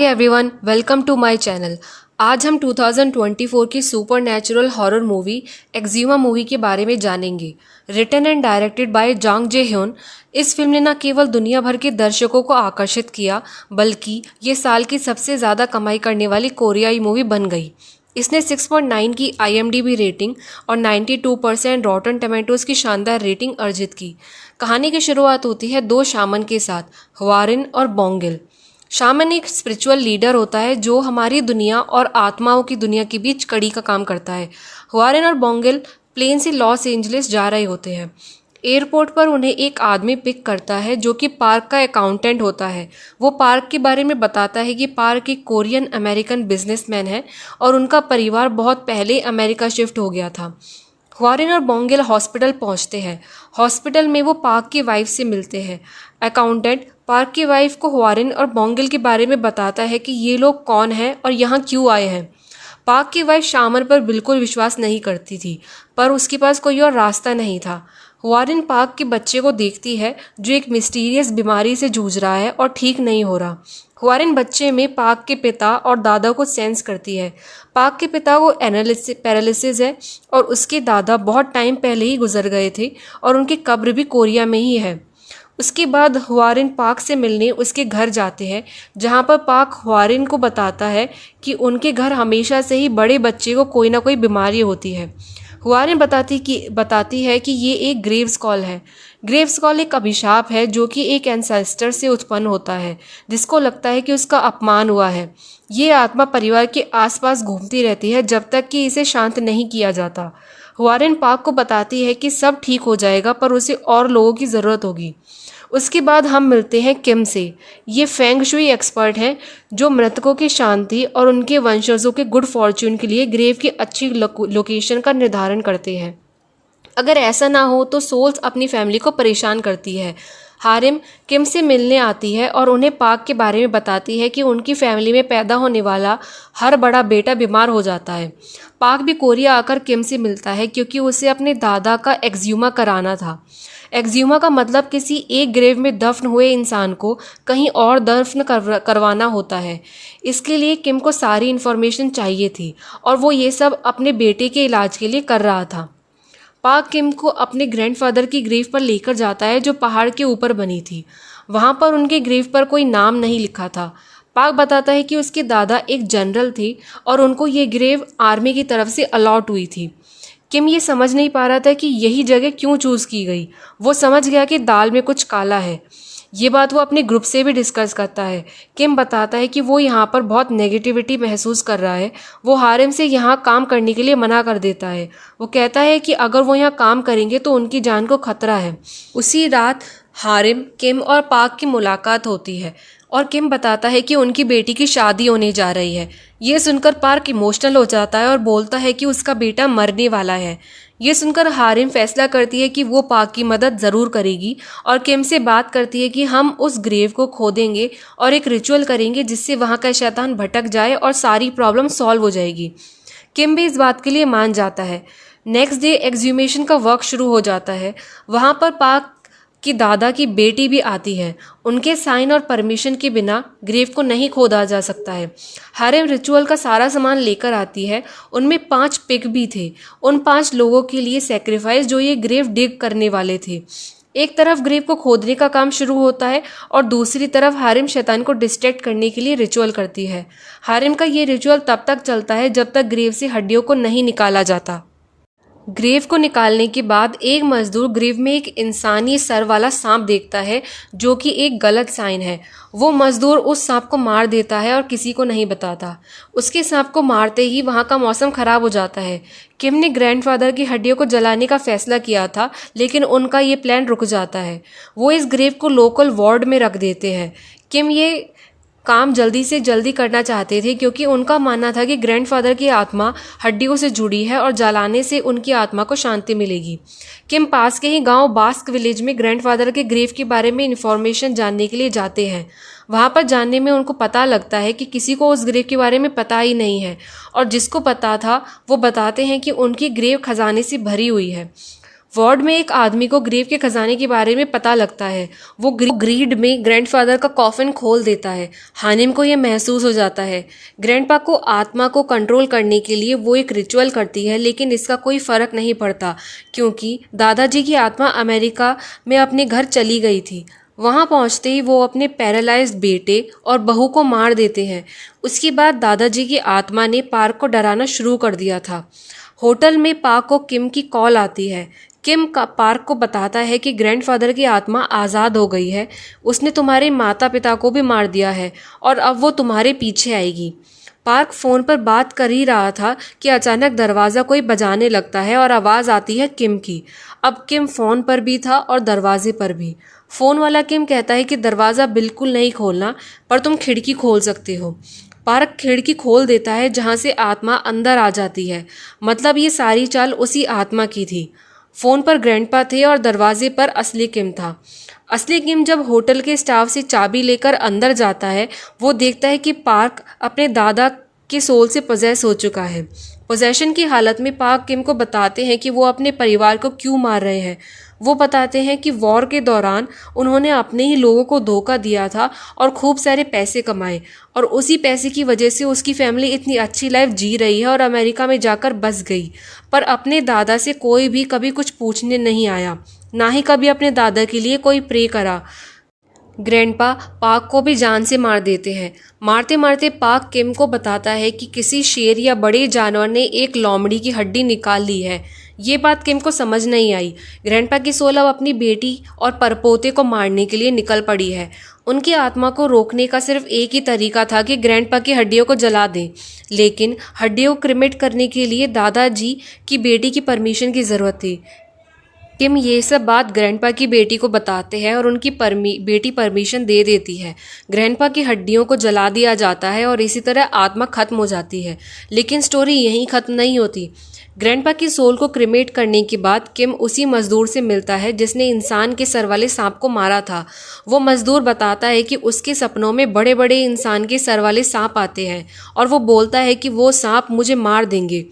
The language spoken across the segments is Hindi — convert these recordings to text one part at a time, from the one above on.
Hi everyone, welcome to my channel. आज हम 2024 की supernatural horror movie Exhuma movie के बारे में जानेंगे। Written and directed by Jang Jae Hyun. इस फिल्म ने न केवल दुनिया भर के दर्शकों को आकर्षित किया, बल्कि ये साल की सबसे ज़्यादा कमाई करने वाली कोरियाई मूवी बन गई। इसने 6.9 की IMDb रेटिंग और 92% रॉटन टमेटोज़ की शानदार रेटिंग अर्जित की। कहानी की शुरुआत होती है दो शामन के साथ, हवारिन और बोंगिल। शामन एक स्पिरिचुअल लीडर होता है जो हमारी दुनिया और आत्माओं की दुनिया के बीच कड़ी का काम करता है। हवारिन और बोंगिल प्लेन से लॉस एंजलिस जा रहे होते हैं। एयरपोर्ट पर उन्हें एक आदमी पिक करता है जो कि पार्क का अकाउंटेंट होता है। वो पार्क के बारे में बताता है कि पार्क एक कोरियन अमेरिकन बिजनेसमैन है और उनका परिवार बहुत पहले अमेरिका शिफ्ट हो गया था। हवारिन और बोंगिल हॉस्पिटल पहुंचते हैं। हॉस्पिटल में वो पार्क की वाइफ से मिलते हैं। अकाउंटेंट पार्क की वाइफ को हवारिन और बोंगिल के बारे में बताता है कि ये लोग कौन हैं और यहाँ क्यों आए हैं। पार्क की वाइफ शामन पर बिल्कुल विश्वास नहीं करती थी, पर उसके पास कोई और रास्ता नहीं था। हवारिन पार्क के बच्चे को देखती है जो एक मिस्टीरियस बीमारी से जूझ रहा है और ठीक नहीं हो रहा। हवारिन बच्चे में पार्क के पिता और दादा को सेंस करती है। पार्क के पिता को पैरालिसिस है और उसके दादा बहुत टाइम पहले ही गुजर गए थे और उनकी कब्र भी कोरिया में ही है। उसके बाद हवारिन पार्क से मिलने उसके घर जाते हैं, जहाँ पर पार्क हवारिन को बताता है कि उनके घर हमेशा से ही बड़े बच्चे को कोई ना कोई बीमारी होती है। हवारिन बताती है कि ये एक ग्रेव्स कॉल है। ग्रेव्स कॉल एक अभिशाप है जो कि एक एंसेस्टर से उत्पन्न होता है, जिसको लगता है कि उसका अपमान हुआ है। ये आत्मा परिवार के आसपास घूमती रहती है जब तक कि इसे शांत नहीं किया जाता। हवारिन पार्क को बताती है कि सब ठीक हो जाएगा, पर उसे और लोगों की ज़रूरत होगी। उसके बाद हम मिलते हैं किम से। ये फेंग शुई एक्सपर्ट हैं जो मृतकों की शांति और उनके वंशजों के गुड फॉर्च्यून के लिए ग्रेव की अच्छी लोकेशन का निर्धारण करते हैं। अगर ऐसा ना हो तो सोल्स अपनी फैमिली को परेशान करती है। हारिम किम से मिलने आती है और उन्हें पार्क के बारे में बताती है कि उनकी फैमिली में पैदा होने वाला हर बड़ा बेटा बीमार हो जाता है। पार्क भी कोरिया आकर किम से मिलता है क्योंकि उसे अपने दादा का एक्सह्यूमा कराना था। एक्सह्यूमा का मतलब किसी एक ग्रेव में दफन हुए इंसान को कहीं और दफन करवाना होता है। इसके लिए किम को सारी इन्फॉर्मेशन चाहिए थी और वो ये सब अपने बेटे के इलाज के लिए कर रहा था। पार्क किम को अपने ग्रैंडफादर की ग्रेव पर लेकर जाता है जो पहाड़ के ऊपर बनी थी। वहाँ पर उनके ग्रेव पर कोई नाम नहीं लिखा था। पार्क बताता है कि उसके दादा एक जनरल थे और उनको ये ग्रेव आर्मी की तरफ से अलॉट हुई थी। किम ये समझ नहीं पा रहा था कि यही जगह क्यों चूज़ की गई। वो समझ गया कि दाल में कुछ काला है। ये बात वो अपने ग्रुप से भी डिस्कस करता है। किम बताता है कि वो यहाँ पर बहुत नेगेटिविटी महसूस कर रहा है। वो हारिम से यहाँ काम करने के लिए मना कर देता है। वो कहता है कि अगर वो यहाँ काम करेंगे तो उनकी जान को खतरा है। उसी रात हारिम, किम और पार्क की मुलाकात होती है और किम बताता है कि उनकी बेटी की शादी होने जा रही है। ये सुनकर पार्क इमोशनल हो जाता है और बोलता है कि उसका बेटा मरने वाला है। ये सुनकर हारिम फैसला करती है कि वो पार्क की मदद ज़रूर करेगी और किम से बात करती है कि हम उस ग्रेव को खोदेंगे और एक रिचुअल करेंगे जिससे वहाँ का शैतान भटक जाए और सारी प्रॉब्लम सॉल्व हो जाएगी। किम भी इस बात के लिए मान जाता है। नेक्स्ट डे एक्सह्यूमेशन का वर्क शुरू हो जाता है। वहाँ पर पार्क कि दादा की बेटी भी आती है। उनके साइन और परमिशन के बिना ग्रेव को नहीं खोदा जा सकता है। हारिम रिचुअल का सारा सामान लेकर आती है। उनमें 5 पिग भी थे, उन 5 लोगों के लिए सेक्रीफाइस जो ये ग्रेव डिग करने वाले थे। एक तरफ ग्रेव को खोदने का काम शुरू होता है और दूसरी तरफ हारिम शैतान को डिस्ट्रैक्ट करने के लिए रिचुअल करती है। हारिम का ये रिचुअल तब तक चलता है जब तक ग्रेव से हड्डियों को नहीं निकाला जाता। ग्रेव को निकालने के बाद एक मजदूर ग्रेव में एक इंसानी सर वाला सांप देखता है जो कि एक गलत साइन है। वो मजदूर उस सांप को मार देता है और किसी को नहीं बताता। उसके सांप को मारते ही वहाँ का मौसम खराब हो जाता है। किम ने ग्रैंडफादर की हड्डियों को जलाने का फैसला किया था, लेकिन उनका ये प्लान रुक जाता है। वो इस ग्रेव को लोकल वार्ड में रख देते हैं। किम ये काम जल्दी से जल्दी करना चाहते थे क्योंकि उनका मानना था कि ग्रैंडफादर की आत्मा हड्डियों से जुड़ी है और जलाने से उनकी आत्मा को शांति मिलेगी। किम पास के ही गांव बास्क विलेज में ग्रैंडफादर के ग्रेव के बारे में इन्फॉर्मेशन जानने के लिए जाते हैं। वहां पर जानने में उनको पता लगता है कि किसी को उस ग्रेव के बारे में पता ही नहीं है और जिसको पता था वो बताते हैं कि उनकी ग्रेव खजाने से भरी हुई है। वार्ड में एक आदमी को ग्रेव के खजाने के बारे में पता लगता है। वो ग्रीड में ग्रैंडफादर का कॉफिन खोल देता है। हानिम को यह महसूस हो जाता है। ग्रैंडपा को आत्मा को कंट्रोल करने के लिए वो एक रिचुअल करती है, लेकिन इसका कोई फर्क नहीं पड़ता क्योंकि दादाजी की आत्मा अमेरिका में अपने घर चली गई थी। वहां पहुंचते ही वो अपने पैरालाइज्ड बेटे और बहू को मार देते हैं। उसके बाद दादाजी की आत्मा ने पार्क को डराना शुरू कर दिया था। होटल में पार्क को किम की कॉल आती है। किम का पार्क को बताता है कि ग्रैंडफादर की आत्मा आज़ाद हो गई है। उसने तुम्हारे माता पिता को भी मार दिया है और अब वो तुम्हारे पीछे आएगी। पार्क फ़ोन पर बात कर ही रहा था कि अचानक दरवाज़ा कोई बजाने लगता है और आवाज़ आती है किम की। अब किम फ़ोन पर भी था और दरवाजे पर भी। फ़ोन वाला किम कहता है कि दरवाज़ा बिल्कुल नहीं खोलना, पर तुम खिड़की खोल सकते हो। पार्क खिड़की खोल देता है जहाँ से आत्मा अंदर आ जाती है। मतलब ये सारी चाल उसी आत्मा की थी। फ़ोन पर ग्रैंडपा थे और दरवाजे पर असली किम था। असली किम जब होटल के स्टाफ से चाबी लेकर अंदर जाता है, वो देखता है कि पार्क अपने दादा के सोल से पोजेस हो चुका है। पोजेशन की हालत में पार्क किम को बताते हैं कि वो अपने परिवार को क्यों मार रहे हैं। वो बताते हैं कि वॉर के दौरान उन्होंने अपने ही लोगों को धोखा दिया था और खूब सारे पैसे कमाए, और उसी पैसे की वजह से उसकी फैमिली इतनी अच्छी लाइफ जी रही है और अमेरिका में जाकर बस गई। पर अपने दादा से कोई भी कभी कुछ पूछने नहीं आया, ना ही कभी अपने दादा के लिए कोई प्रे करा। ग्रैंडपा पार्क को भी जान से मार देते हैं। मारते मारते पार्क किम को बताता है कि किसी शेर या बड़े जानवर ने एक लोमड़ी की हड्डी निकाल ली है। ये बात किम को समझ नहीं आई। ग्रैंडपा की सोल अब अपनी बेटी और परपोते को मारने के लिए निकल पड़ी है। उनकी आत्मा को रोकने का सिर्फ एक ही तरीका था कि ग्रैंडपा की हड्डियों को जला दें, लेकिन हड्डियों को क्रिमेट करने के लिए दादाजी की बेटी की परमिशन की ज़रूरत थी। किम ये सब बात ग्रैंडपा की बेटी को बताते हैं और उनकी बेटी परमिशन दे देती है। ग्रैंडपा की हड्डियों को जला दिया जाता है और इसी तरह आत्मा खत्म हो जाती है। लेकिन स्टोरी यहीं खत्म नहीं होती। ग्रैंडपा की सोल को क्रिमेट करने के बाद किम उसी मजदूर से मिलता है जिसने इंसान के सर वाले सांप को मारा था। वो मजदूर बताता है कि उसके सपनों में बड़े बड़े इंसान के सर वाले सांप आते हैं और वो बोलता है कि वो सांप मुझे मार देंगे।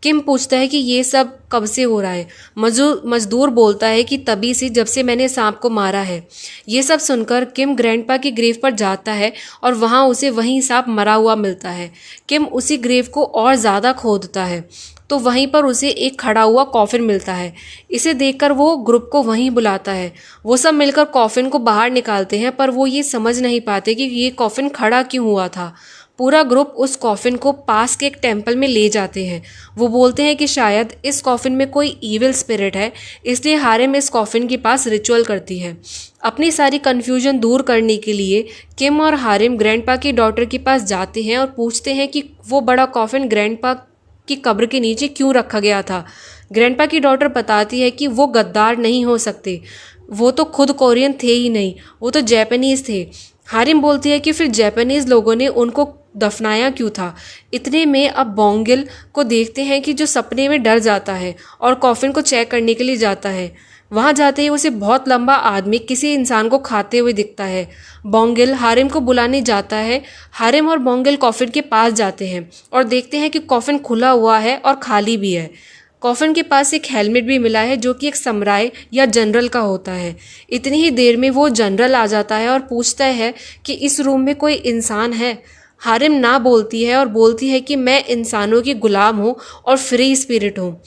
किम पूछता है कि ये सब कब से हो रहा है। मजदूर बोलता है कि तभी से, जब से मैंने सांप को मारा है। ये सब सुनकर किम ग्रैंडपा की ग्रेव पर जाता है और वहाँ उसे वहीं सांप मरा हुआ मिलता है। किम उसी ग्रेव को और ज़्यादा खोदता है तो वहीं पर उसे एक खड़ा हुआ कॉफिन मिलता है। इसे देखकर वो ग्रुप को वहीं बुलाता है। वो सब मिलकर कॉफिन को बाहर निकालते हैं, पर वो ये समझ नहीं पाते कि ये कॉफिन खड़ा क्यों हुआ था। पूरा ग्रुप उस कॉफिन को पास के एक टेम्पल में ले जाते हैं। वो बोलते हैं कि शायद इस कॉफिन में कोई ईविल स्पिरिट है, इसलिए हारिम इस कॉफिन के पास रिचुअल करती है। अपनी सारी कन्फ्यूजन दूर करने के लिए किम और हारिम ग्रैंडपा की डॉटर के पास जाते हैं और पूछते हैं कि वो बड़ा कॉफिन ग्रैंडपा की कब्र के नीचे क्यों रखा गया था। ग्रैंडपा की डॉटर बताती है कि वो गद्दार नहीं हो सकते, वो तो खुद कोरियन थे ही नहीं, वो तो जापानीज थे। हारिम बोलती है कि फिर जापानीज लोगों ने उनको दफनाया क्यों था। इतने में अब बोंगिल को देखते हैं कि जो सपने में डर जाता है और कॉफिन को चेक करने के लिए जाता है। वहां जाते ही उसे बहुत लंबा आदमी किसी इंसान को खाते हुए दिखता है। बोंगिल हारिम को बुलाने जाता है। हारिम और बोंगिल कॉफिन के पास जाते हैं और देखते हैं कि कॉफिन खुला हुआ है और खाली भी है। कॉफिन के पास एक हेलमेट भी मिला है जो कि एक समराय या जनरल का होता है। इतनी ही देर में वो जनरल आ जाता है और पूछता है कि इस रूम में कोई इंसान है। हारिम ना बोलती है और बोलती है कि मैं इंसानों की गुलाम हूँ और फ्री स्पिरिट हूँ।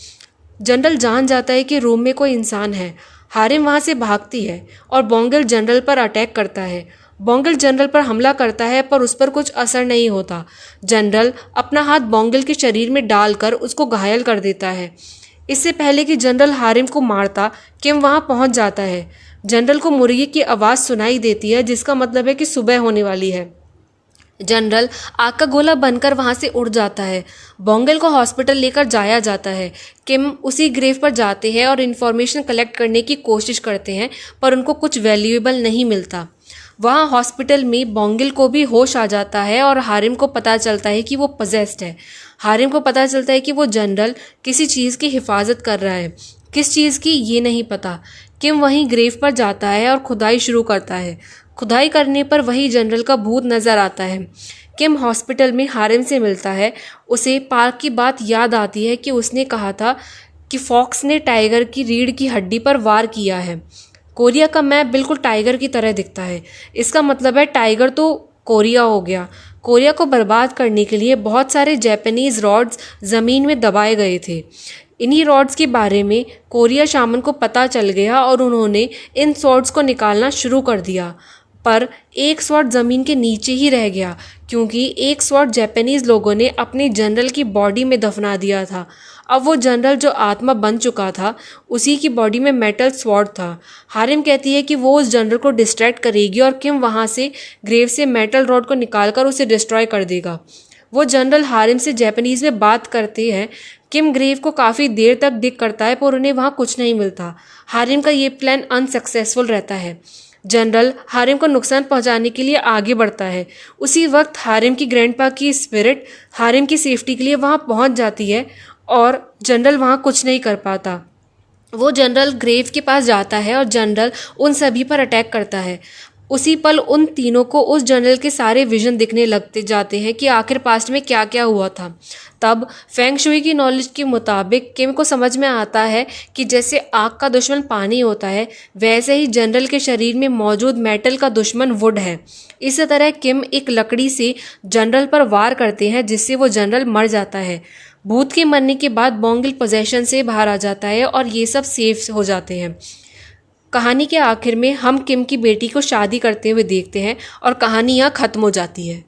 जनरल जान जाता है कि रूम में कोई इंसान है। हारिम वहाँ से भागती है और बोंगिल जनरल पर अटैक करता है। बोंगिल जनरल पर हमला करता है पर उस पर कुछ असर नहीं होता। जनरल अपना हाथ बोंगिल के शरीर में डालकर उसको घायल कर देता है। इससे पहले कि जनरल हारिम को मारता, किम वहाँ पहुँच जाता है। जनरल को मुर्गी की आवाज़ सुनाई देती है, जिसका मतलब है कि सुबह होने वाली है। जनरल आग का गोला बनकर वहां से उड़ जाता है। बोंगिल को हॉस्पिटल लेकर जाया जाता है। किम उसी ग्रेव पर जाते हैं और इन्फॉर्मेशन कलेक्ट करने की कोशिश करते हैं, पर उनको कुछ वैल्यूएबल नहीं मिलता। वहाँ हॉस्पिटल में बोंगिल को भी होश आ जाता है और हारिम को पता चलता है कि वो पजेस्ड है। हारिम को पता चलता है कि वो जनरल किसी चीज़ की हिफाजत कर रहा है। किस चीज़ की ये नहीं पता। किम वहीं ग्रेव पर जाता है और खुदाई शुरू करता है। खुदाई करने पर वही जनरल का भूत नजर आता है। किम हॉस्पिटल में हारिम से मिलता है। उसे पार्क की बात याद आती है कि उसने कहा था कि फॉक्स ने टाइगर की रीढ़ की हड्डी पर वार किया है। कोरिया का मैप बिल्कुल टाइगर की तरह दिखता है। इसका मतलब है टाइगर तो कोरिया हो गया। कोरिया को बर्बाद करने के लिए बहुत सारे जापानीज रॉड्स ज़मीन में दबाए गए थे। इन्हीं रॉड्स के बारे में कोरिया शामन को पता चल गया और उन्होंने इन स्वॉर्ड्स को निकालना शुरू कर दिया। पर एक स्वॉर्ड ज़मीन के नीचे ही रह गया क्योंकि एक स्वॉर्ड जापानीज लोगों ने अपने जनरल की बॉडी में दफना दिया था। अब वो जनरल जो आत्मा बन चुका था उसी की बॉडी में मेटल स्वॉर्ड था। हारिम कहती है कि वो उस जनरल को डिस्ट्रैक्ट करेगी और किम वहाँ से ग्रेव से मेटल रॉड को निकालकर उसे डिस्ट्रॉय कर देगा। वो जनरल हारिम से जापानीज में बात करते हैं। किम ग्रेव को काफ़ी देर तक डिग करता है पर उन्हें वहाँ कुछ नहीं मिलता। हारिम का ये प्लान अनसक्सेसफुल रहता है। जनरल हारिम को नुकसान पहुंचाने के लिए आगे बढ़ता है। उसी वक्त हारिम की ग्रैंडपा की स्पिरिट हारिम की सेफ्टी के लिए वहां पहुंच जाती है और जनरल वहां कुछ नहीं कर पाता। वो जनरल ग्रेव के पास जाता है और जनरल उन सभी पर अटैक करता है। उसी पल उन तीनों को उस जनरल के सारे विजन दिखने लगते जाते हैं कि आखिर पास्ट में क्या क्या हुआ था। तब फेंग शुई की नॉलेज के मुताबिक किम को समझ में आता है कि जैसे आग का दुश्मन पानी होता है वैसे ही जनरल के शरीर में मौजूद मेटल का दुश्मन वुड है। इसी तरह किम एक लकड़ी से जनरल पर वार करते हैं जिससे वो जनरल मर जाता है। भूत के मरने के बाद बोंगिल पोजेशन से बाहर आ जाता है और ये सब सेफ हो जाते हैं। कहानी के आखिर में हम किम की बेटी को शादी करते हुए देखते हैं और कहानी यहाँ ख़त्म हो जाती है।